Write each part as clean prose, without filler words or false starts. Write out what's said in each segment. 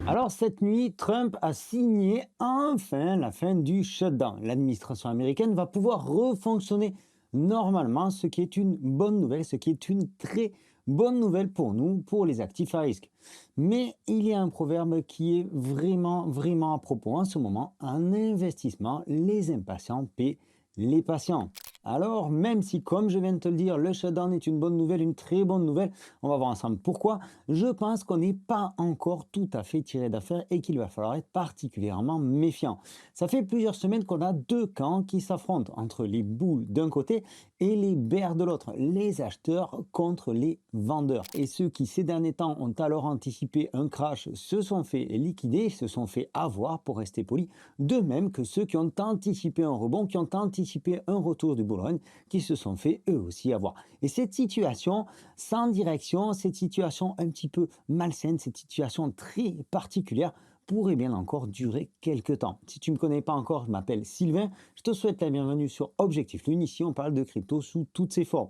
Alors cette nuit, Trump a signé enfin la fin du shutdown. L'administration américaine va pouvoir refonctionner normalement, ce qui est une bonne nouvelle, ce qui est une très bonne nouvelle pour nous, pour les actifs à risque. Mais il y a un proverbe qui est vraiment à propos en ce moment. Un investissement, les impatients paient les patients. Alors, même si, comme je viens de te le dire, le shutdown est une bonne nouvelle, une très bonne nouvelle, on va voir ensemble pourquoi. Je pense qu'on n'est pas encore tout à fait tiré d'affaire et qu'il va falloir être particulièrement méfiant. Ça fait plusieurs semaines qu'on a deux camps qui s'affrontent entre les boules d'un côté et les bears de l'autre, les acheteurs contre les vendeurs. Et ceux qui ces derniers temps ont alors anticipé un crash se sont fait liquider, se sont fait avoir pour rester poli, de même que ceux qui ont anticipé un rebond, qui ont anticipé un retour du bull run, qui se sont fait eux aussi avoir. Et cette situation sans direction, cette situation un petit peu malsaine, cette situation très particulière pourrait bien encore durer quelques temps. Si tu ne me connais pas encore, je m'appelle Sylvain, je te souhaite la bienvenue sur Objectif Lune. Ici, on parle de crypto sous toutes ses formes.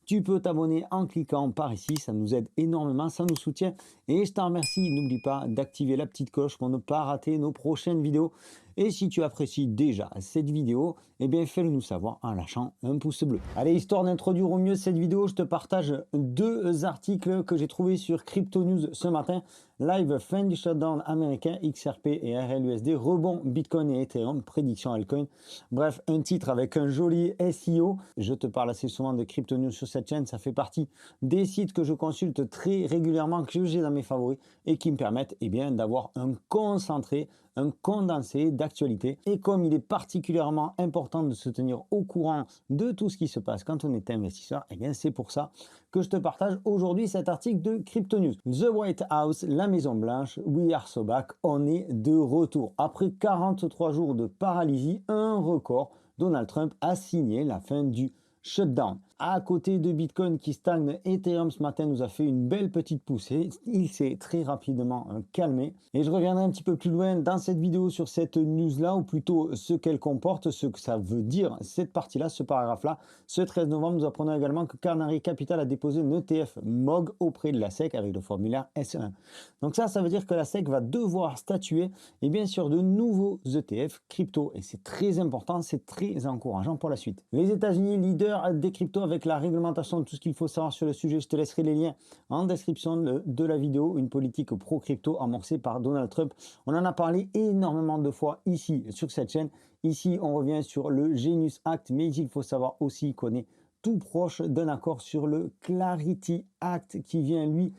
Tu peux t'abonner en cliquant par ici, ça nous aide énormément, ça nous soutient et je t'en remercie. N'oublie pas d'activer la petite cloche pour ne pas rater nos prochaines vidéos. Et si tu apprécies déjà cette vidéo, eh bien fais-le nous savoir en lâchant un pouce bleu. Allez, histoire d'introduire au mieux cette vidéo, je te partage deux articles que j'ai trouvés sur Crypto News ce matin. Live fin du shutdown américain, XRP et RLUSD, rebond Bitcoin et Ethereum, prédiction altcoin. Bref, un titre avec un joli SEO. Je te parle assez souvent de Crypto News sur cette chaîne, ça fait partie des sites que je consulte très régulièrement, que j'ai dans mes favoris et qui me permettent d'avoir un concentré, un condensé d'actualité. Et comme il est particulièrement important de se tenir au courant de tout ce qui se passe quand on est investisseur, eh bien c'est pour ça que je te partage aujourd'hui cet article de Crypto News. The White House, la Maison Blanche, we are so back, on est de retour. Après 43 jours de paralysie, un record, Donald Trump a signé la fin du shutdown. À côté de Bitcoin qui stagne, Ethereum ce matin nous a fait une belle petite poussée. Il s'est très rapidement calmé. Et je reviendrai un petit peu plus loin dans cette vidéo sur cette news-là, ou plutôt ce qu'elle comporte, ce que ça veut dire, cette partie-là, ce paragraphe-là. Ce 13 novembre, nous apprenons également que Canary Capital a déposé un ETF MOG auprès de la SEC avec le formulaire S1. Donc ça veut dire que la SEC va devoir statuer sur de nouveaux ETF crypto. Et c'est très important, c'est très encourageant pour la suite. Les États-Unis, leaders des cryptos avec la réglementation de tout ce qu'il faut savoir sur le sujet. Je te laisserai les liens en description de la vidéo. Une politique pro-crypto amorcée par Donald Trump. On en a parlé énormément de fois ici sur cette chaîne. Ici, on revient sur le Genius Act, mais il faut savoir aussi qu'on est tout proche d'un accord sur le Clarity Act qui vient, lui,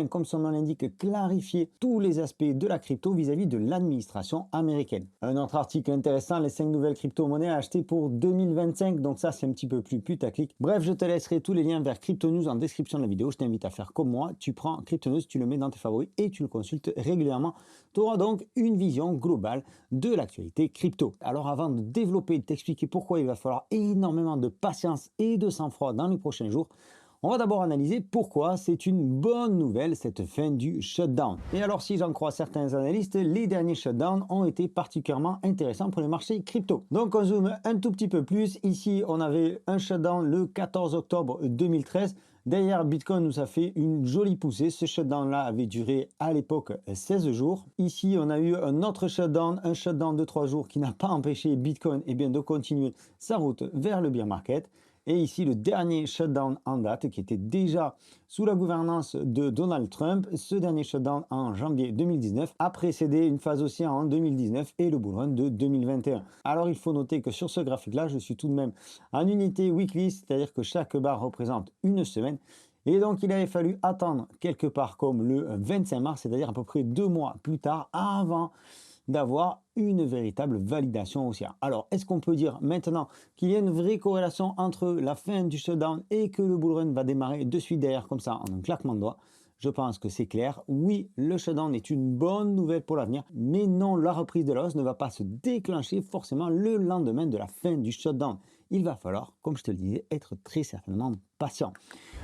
comme son nom l'indique, clarifier tous les aspects de la crypto vis-à-vis de l'administration américaine. Un autre article intéressant, les 5 nouvelles crypto-monnaies à acheter pour 2025, donc ça c'est un petit peu plus putaclic. Bref, je te laisserai tous les liens vers Crypto News en description de la vidéo. Je t'invite à faire comme moi, tu prends Crypto News, tu le mets dans tes favoris et tu le consultes régulièrement. Tu auras donc une vision globale de l'actualité crypto. Alors avant de développer et de t'expliquer pourquoi il va falloir énormément de patience et de sang-froid dans les prochains jours, on va d'abord analyser pourquoi c'est une bonne nouvelle cette fin du shutdown. Et alors si j'en crois certains analystes, les derniers shutdowns ont été particulièrement intéressants pour les marchés crypto. Donc on zoome un tout petit peu plus. Ici on avait un shutdown le 14 octobre 2013. Derrière, Bitcoin nous a fait une jolie poussée. Ce shutdown-là avait duré à l'époque 16 jours. Ici, on a eu un autre shutdown, un shutdown de 3 jours qui n'a pas empêché Bitcoin de continuer sa route vers le bear market. Et ici, le dernier shutdown en date qui était déjà sous la gouvernance de Donald Trump. Ce dernier shutdown en janvier 2019 a précédé une phase haussière en 2019 et le bull run de 2021. Alors, il faut noter que sur ce graphique-là, je suis tout de même en unité weekly, c'est-à-dire que chaque barre représente une semaine. Et donc, il avait fallu attendre quelque part comme le 25 mars, c'est-à-dire à peu près 2 mois plus tard, avant d'avoir une véritable validation haussière. Alors, est-ce qu'on peut dire maintenant qu'il y a une vraie corrélation entre la fin du shutdown et que le bull run va démarrer de suite derrière comme ça en un claquement de doigts? Je pense que c'est clair. Oui, le shutdown est une bonne nouvelle pour l'avenir, mais non, la reprise de la hausse ne va pas se déclencher forcément le lendemain de la fin du shutdown. Il va falloir, comme je te le disais, être très certainement patient.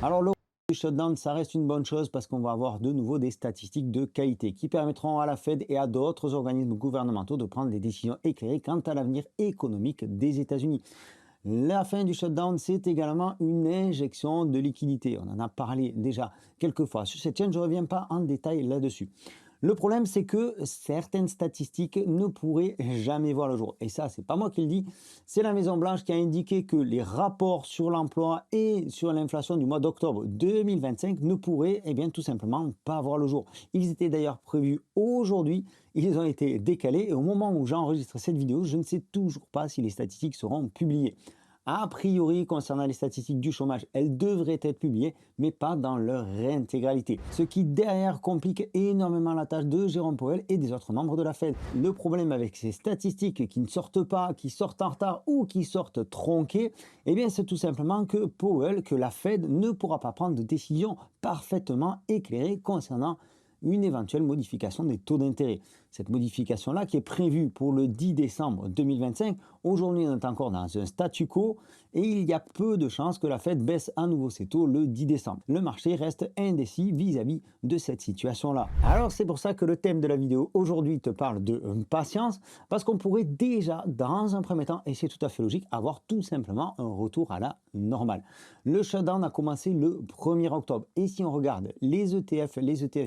Alors, le shutdown, ça reste une bonne chose parce qu'on va avoir de nouveau des statistiques de qualité qui permettront à la Fed et à d'autres organismes gouvernementaux de prendre des décisions éclairées quant à l'avenir économique des États-Unis. La fin du shutdown, c'est également une injection de liquidité. On en a parlé déjà quelques fois sur cette chaîne, je ne reviens pas en détail là-dessus. Le problème, c'est que certaines statistiques ne pourraient jamais voir le jour. Et ça, c'est pas moi qui le dis, c'est la Maison-Blanche qui a indiqué que les rapports sur l'emploi et sur l'inflation du mois d'octobre 2025 ne pourraient, eh bien, tout simplement pas voir le jour. Ils étaient d'ailleurs prévus aujourd'hui, ils ont été décalés et au moment où j'enregistre cette vidéo, je ne sais toujours pas si les statistiques seront publiées. A priori, concernant les statistiques du chômage, elles devraient être publiées, mais pas dans leur intégralité. Ce qui derrière complique énormément la tâche de Jérôme Powell et des autres membres de la Fed. Le problème avec ces statistiques qui ne sortent pas, qui sortent en retard ou qui sortent tronquées, eh bien c'est tout simplement que Powell, que la Fed ne pourra pas prendre de décision parfaitement éclairée concernant une éventuelle modification des taux d'intérêt. Cette modification-là qui est prévue pour le 10 décembre 2025, aujourd'hui on est encore dans un statu quo et il y a peu de chances que la Fed baisse à nouveau ses taux le 10 décembre. Le marché reste indécis vis-à-vis de cette situation-là. Alors c'est pour ça que le thème de la vidéo aujourd'hui te parle de patience, parce qu'on pourrait déjà dans un premier temps, et c'est tout à fait logique, avoir tout simplement un retour à la normale. Le shutdown a commencé le 1er octobre et si on regarde les ETF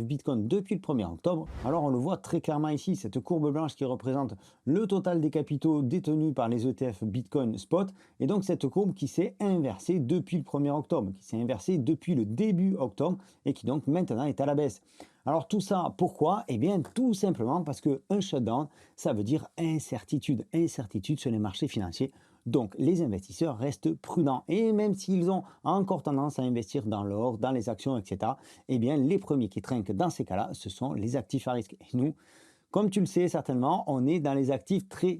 Bitcoin depuis le 1er octobre, alors on le voit très clairement ici, cette courbe blanche qui représente le total des capitaux détenus par les ETF Bitcoin Spot, et donc cette courbe qui s'est inversée depuis le 1er octobre, qui s'est inversée depuis le début octobre, et qui donc maintenant est à la baisse. Alors tout ça, pourquoi? Eh bien tout simplement parce qu'un shutdown, ça veut dire incertitude, incertitude sur les marchés financiers. Donc les investisseurs restent prudents et même s'ils ont encore tendance à investir dans l'or, dans les actions, etc., eh bien les premiers qui trinquent dans ces cas-là, ce sont les actifs à risque. Et nous, comme tu le sais certainement, on est dans les actifs très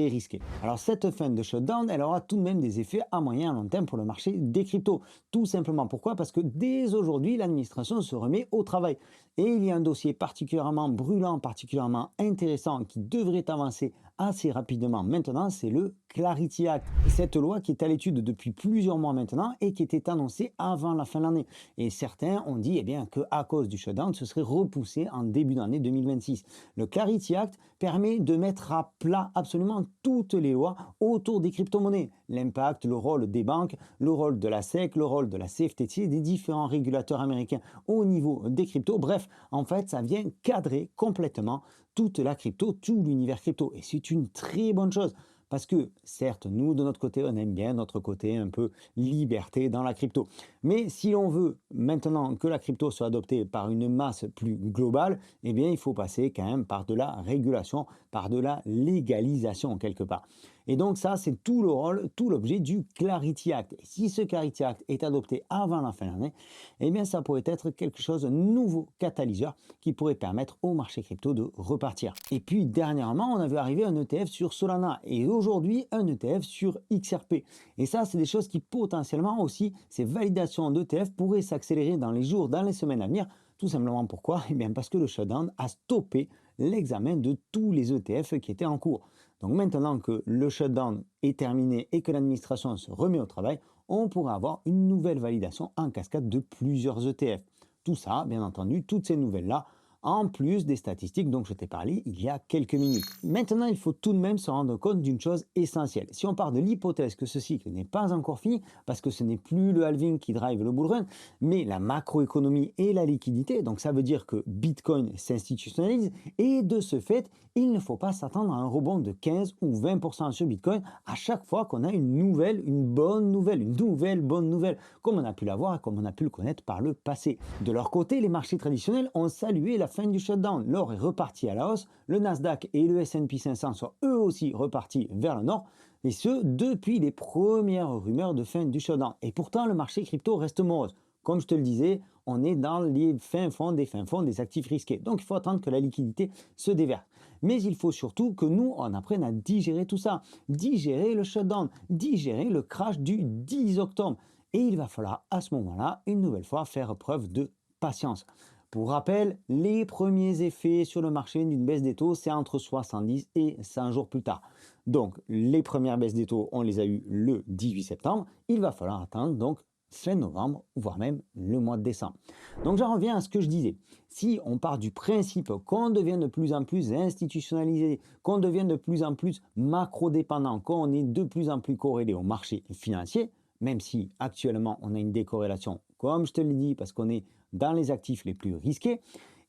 risqués. Alors cette fin de shutdown, elle aura tout de même des effets à moyen et à long terme pour le marché des cryptos. Tout simplement pourquoi? Parce que dès aujourd'hui, l'administration se remet au travail. Et il y a un dossier particulièrement brûlant, particulièrement intéressant qui devrait avancer assez rapidement maintenant, c'est le Clarity Act. Cette loi qui est à l'étude depuis plusieurs mois maintenant et qui était annoncée avant la fin de l'année. Et certains ont dit eh bien, qu'à cause du shutdown, ce serait repoussé en début d'année 2026. Le Clarity Act permet de mettre à plat absolument toutes les lois autour des crypto-monnaies. L'impact, le rôle des banques, le rôle de la SEC, le rôle de la CFTC, des différents régulateurs américains au niveau des cryptos. Bref, en fait, ça vient cadrer complètement toute la crypto, tout l'univers crypto. Et c'est une très bonne chose. Parce que, certes, nous, de notre côté, on aime bien notre côté un peu liberté dans la crypto. Mais si l'on veut maintenant que la crypto soit adoptée par une masse plus globale, eh bien, il faut passer quand même par de la régulation, par de la légalisation quelque part. Et donc ça, c'est tout le rôle, tout l'objet du Clarity Act. Et si ce Clarity Act est adopté avant la fin de l'année, eh bien, ça pourrait être quelque chose de nouveau catalyseur qui pourrait permettre au marché crypto de repartir. Et puis, dernièrement, on a vu arriver un ETF sur Solana et aujourd'hui, un ETF sur XRP. Et ça, c'est des choses qui potentiellement aussi, ces validations d'ETF pourraient s'accélérer dans les jours, dans les semaines à venir. Tout simplement pourquoi? Eh bien, parce que le shutdown a stoppé l'examen de tous les ETF qui étaient en cours. Donc maintenant que le shutdown est terminé et que l'administration se remet au travail, on pourra avoir une nouvelle validation en cascade de plusieurs ETF. Tout ça, bien entendu, toutes ces nouvelles-là, en plus des statistiques dont je t'ai parlé il y a quelques minutes. Maintenant, il faut tout de même se rendre compte d'une chose essentielle. Si on part de l'hypothèse que ce cycle n'est pas encore fini, parce que ce n'est plus le halving qui drive le bull run, mais la macroéconomie et la liquidité, donc ça veut dire que Bitcoin s'institutionnalise, et de ce fait, il ne faut pas s'attendre à un rebond de 15 ou 20% sur Bitcoin à chaque fois qu'on a une nouvelle, une bonne nouvelle, une nouvelle bonne nouvelle, comme on a pu l'avoir et comme on a pu le connaître par le passé. De leur côté, les marchés traditionnels ont salué la fin du shutdown. L'or est reparti à la hausse, le Nasdaq et le S&P 500 sont eux aussi repartis vers le nord, et ce, depuis les premières rumeurs de fin du shutdown. Et pourtant, le marché crypto reste morose. Comme je te le disais, on est dans les fins fonds des actifs risqués. Donc, il faut attendre que la liquidité se déverse. Mais il faut surtout que nous, on apprenne à digérer tout ça. Digérer le shutdown, digérer le crash du 10 octobre. Et il va falloir à ce moment-là, une nouvelle fois, faire preuve de patience. Pour rappel, les premiers effets sur le marché d'une baisse des taux, c'est entre 70 et 100 jours plus tard. Donc, les premières baisses des taux, on les a eues le 18 septembre. Il va falloir attendre donc fin novembre, voire même le mois de décembre. Donc, j'en reviens à ce que je disais. Si on part du principe qu'on devient de plus en plus institutionnalisé, qu'on devient de plus en plus macro-dépendant, qu'on est de plus en plus corrélé au marché financier, même si actuellement on a une décorrélation, comme je te l'ai dit, parce qu'on est dans les actifs les plus risqués,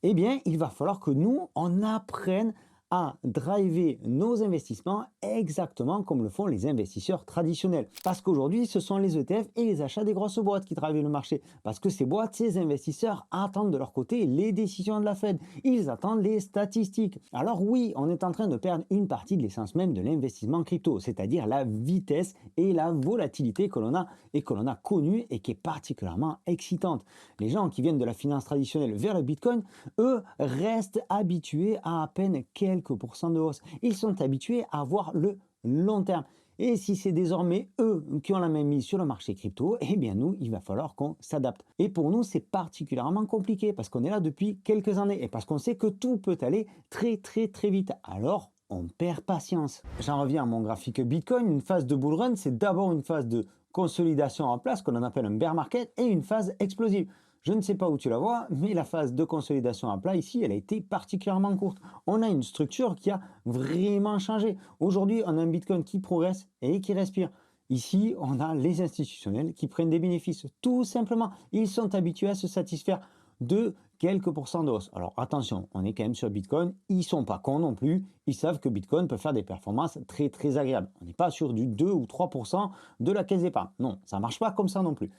Eh bien, il va falloir que nous, on apprenne à driver nos investissements exactement comme le font les investisseurs traditionnels. Parce qu'aujourd'hui, ce sont les ETF et les achats des grosses boîtes qui drivent le marché. Parce que ces boîtes, ces investisseurs attendent de leur côté les décisions de la Fed. Ils attendent les statistiques. Alors oui, on est en train de perdre une partie de l'essence même de l'investissement crypto, c'est-à-dire la vitesse et la volatilité que l'on a connue et qui est particulièrement excitante. Les gens qui viennent de la finance traditionnelle vers le Bitcoin, eux, restent habitués à peine quelques pourcents de hausse. Ils sont habitués à voir le long terme. Et si c'est désormais eux qui ont la main mise sur le marché crypto, eh bien nous, il va falloir qu'on s'adapte. Et pour nous, c'est particulièrement compliqué parce qu'on est là depuis quelques années et parce qu'on sait que tout peut aller très très très vite. Alors, on perd patience. J'en reviens à mon graphique Bitcoin. Une phase de bull run, c'est d'abord une phase de consolidation en place qu'on appelle un bear market et une phase explosive. Je ne sais pas où tu la vois, mais la phase de consolidation à plat ici, elle a été particulièrement courte. On a une structure qui a vraiment changé. Aujourd'hui, on a un Bitcoin qui progresse et qui respire. Ici, on a les institutionnels qui prennent des bénéfices. Tout simplement, ils sont habitués à se satisfaire de quelques pourcents de hausse. Alors attention, on est quand même sur Bitcoin, ils ne sont pas cons non plus, ils savent que Bitcoin peut faire des performances très très agréables. On n'est pas sur du 2 ou 3% de la caisse d'épargne. Non, ça ne marche pas comme ça non plus.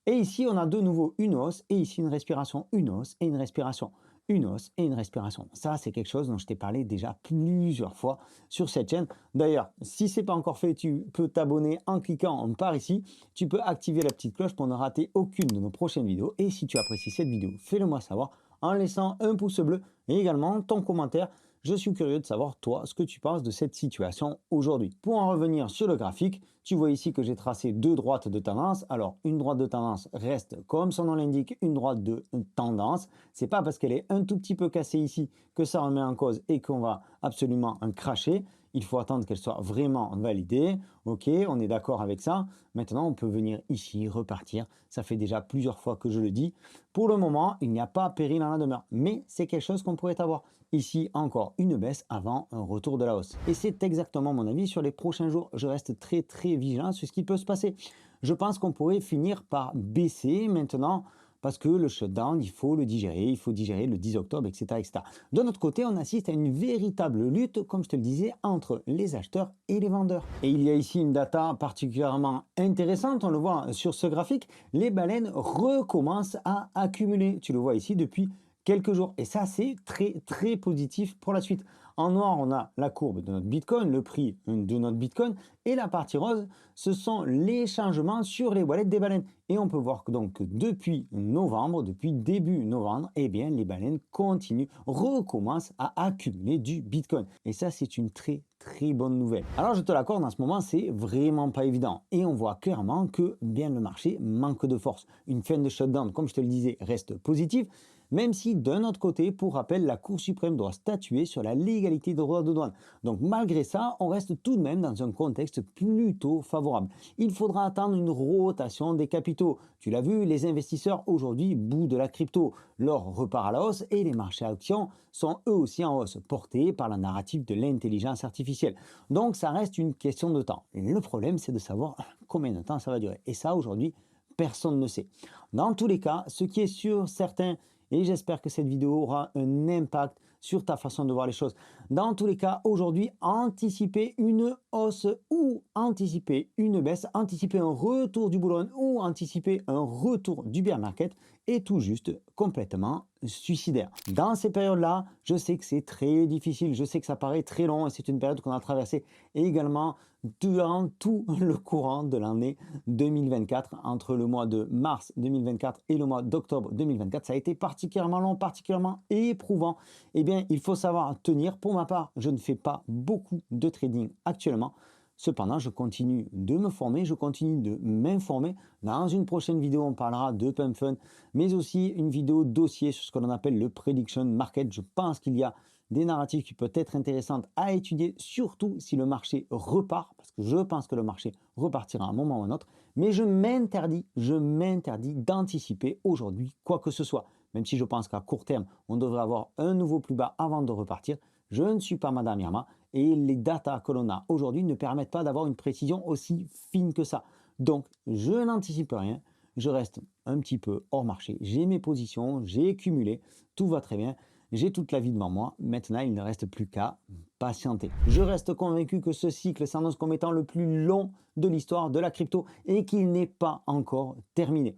Et ici, on a de nouveau une hausse, et ici une respiration, une hausse et une respiration. Une hausse et une respiration. Ça, c'est quelque chose dont je t'ai parlé déjà plusieurs fois sur cette chaîne. D'ailleurs, si ce n'est pas encore fait, tu peux t'abonner en cliquant par ici. Tu peux activer la petite cloche pour ne rater aucune de nos prochaines vidéos. Et si tu apprécies cette vidéo, fais-le moi savoir en laissant un pouce bleu et également ton commentaire. Je suis curieux de savoir, toi, ce que tu penses de cette situation aujourd'hui. Pour en revenir sur le graphique, tu vois ici que j'ai tracé deux droites de tendance. Alors, une droite de tendance reste, comme son nom l'indique, une droite de tendance. C'est pas parce qu'elle est un tout petit peu cassée ici que ça remet en cause et qu'on va absolument en cracher. Il faut attendre qu'elle soit vraiment validée. Ok, on est d'accord avec ça. Maintenant, on peut venir ici, repartir. Ça fait déjà plusieurs fois que je le dis. Pour le moment, il n'y a pas péril en la demeure. Mais c'est quelque chose qu'on pourrait avoir. Ici, encore une baisse avant un retour de la hausse. Et c'est exactement mon avis sur les prochains jours. Je reste très très vigilant sur ce qui peut se passer. Je pense qu'on pourrait finir par baisser maintenant parce que le shutdown, il faut digérer le 10 octobre, etc., etc. De notre côté, on assiste à une véritable lutte, comme je te le disais, entre les acheteurs et les vendeurs. Et il y a ici une data particulièrement intéressante, on le voit sur ce graphique, les baleines recommencent à accumuler. Tu le vois ici depuis quelques jours. Et ça, c'est très, très positif pour la suite. En noir, on a la courbe de notre Bitcoin, le prix de notre Bitcoin. Et la partie rose, ce sont les changements sur les wallets des baleines. Et on peut voir que donc depuis novembre, depuis début novembre, eh bien, les baleines continuent, recommencent à accumuler du Bitcoin. Et ça, c'est une très, très bonne nouvelle. Alors, je te l'accorde, en ce moment, c'est vraiment pas évident. Et on voit clairement que bien le marché manque de force. Une fin de shutdown, comme je te le disais, reste positive. Même si d'un autre côté, pour rappel, la Cour suprême doit statuer sur la légalité des droits de douane. Donc malgré ça, on reste tout de même dans un contexte plutôt favorable. Il faudra attendre une rotation des capitaux. Tu l'as vu, les investisseurs aujourd'hui bout de la crypto. L'or repart à la hausse et les marchés actions sont eux aussi en hausse, portés par la narrative de l'intelligence artificielle. Donc ça reste une question de temps. Le problème, c'est de savoir combien de temps ça va durer. Et ça, aujourd'hui, personne ne sait. Dans tous les cas, ce qui est sûr, certain, et j'espère que cette vidéo aura un impact sur ta façon de voir les choses. Dans tous les cas, aujourd'hui, anticiper une hausse ou anticiper une baisse, anticiper un retour du bull run ou anticiper un retour du bear market est tout juste complètement suicidaire. Dans ces périodes-là, je sais que c'est très difficile, je sais que ça paraît très long et c'est une période qu'on a traversée également durant tout le courant de l'année 2024, entre le mois de mars 2024 et le mois d'octobre 2024. Ça a été particulièrement long, particulièrement éprouvant. Eh bien, il faut savoir tenir. Pour ma part, je ne fais pas beaucoup de trading actuellement. Cependant, je continue de me former, je continue de m'informer. Dans une prochaine vidéo, on parlera de Pump Fund, mais aussi une vidéo dossier sur ce que l'on appelle le Prediction Market. Je pense qu'il y a des narratifs qui peuvent être intéressantes à étudier, surtout si le marché repart, parce que je pense que le marché repartira à un moment ou à un autre, mais je m'interdis d'anticiper aujourd'hui quoi que ce soit. Même si je pense qu'à court terme, on devrait avoir un nouveau plus bas avant de repartir, je ne suis pas Madame Irma et les datas que l'on a aujourd'hui ne permettent pas d'avoir une précision aussi fine que ça. Donc, je n'anticipe rien, je reste un petit peu hors marché. J'ai mes positions, j'ai cumulé, tout va très bien. J'ai toute la vie devant moi. Maintenant, il ne reste plus qu'à patienter. Je reste convaincu que ce cycle s'annonce comme étant le plus long de l'histoire de la crypto et qu'il n'est pas encore terminé.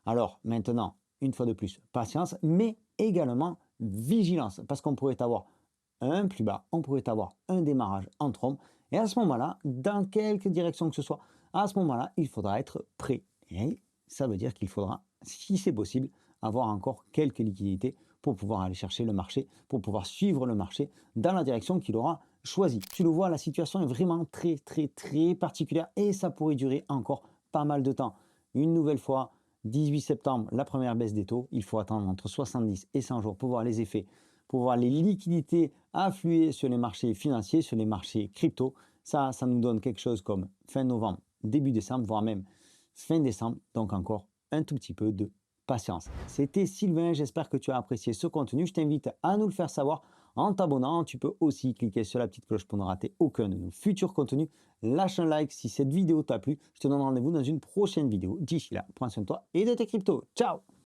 Alors maintenant, une fois de plus, patience, mais également vigilance, parce qu'on pourrait avoir un plus bas, on pourrait avoir un démarrage en trombe, et à ce moment-là, dans quelque direction que ce soit, à ce moment-là, il faudra être prêt. Et ça veut dire qu'il faudra, si c'est possible, avoir encore quelques liquidités pour pouvoir aller chercher le marché, pour pouvoir suivre le marché dans la direction qu'il aura choisi. Tu le vois, la situation est vraiment très, très, très particulière et ça pourrait durer encore pas mal de temps. Une nouvelle fois, 18 septembre, la première baisse des taux. Il faut attendre entre 70 et 100 jours pour voir les effets, pour voir les liquidités affluer sur les marchés financiers, sur les marchés crypto. Ça nous donne quelque chose comme fin novembre, début décembre, voire même fin décembre. Donc encore un tout petit peu de patience. C'était Sylvain, j'espère que tu as apprécié ce contenu. Je t'invite à nous le faire savoir en t'abonnant. Tu peux aussi cliquer sur la petite cloche pour ne rater aucun de nos futurs contenus. Lâche un like si cette vidéo t'a plu. Je te donne rendez-vous dans une prochaine vidéo. D'ici là, prends soin de toi et de tes cryptos. Ciao!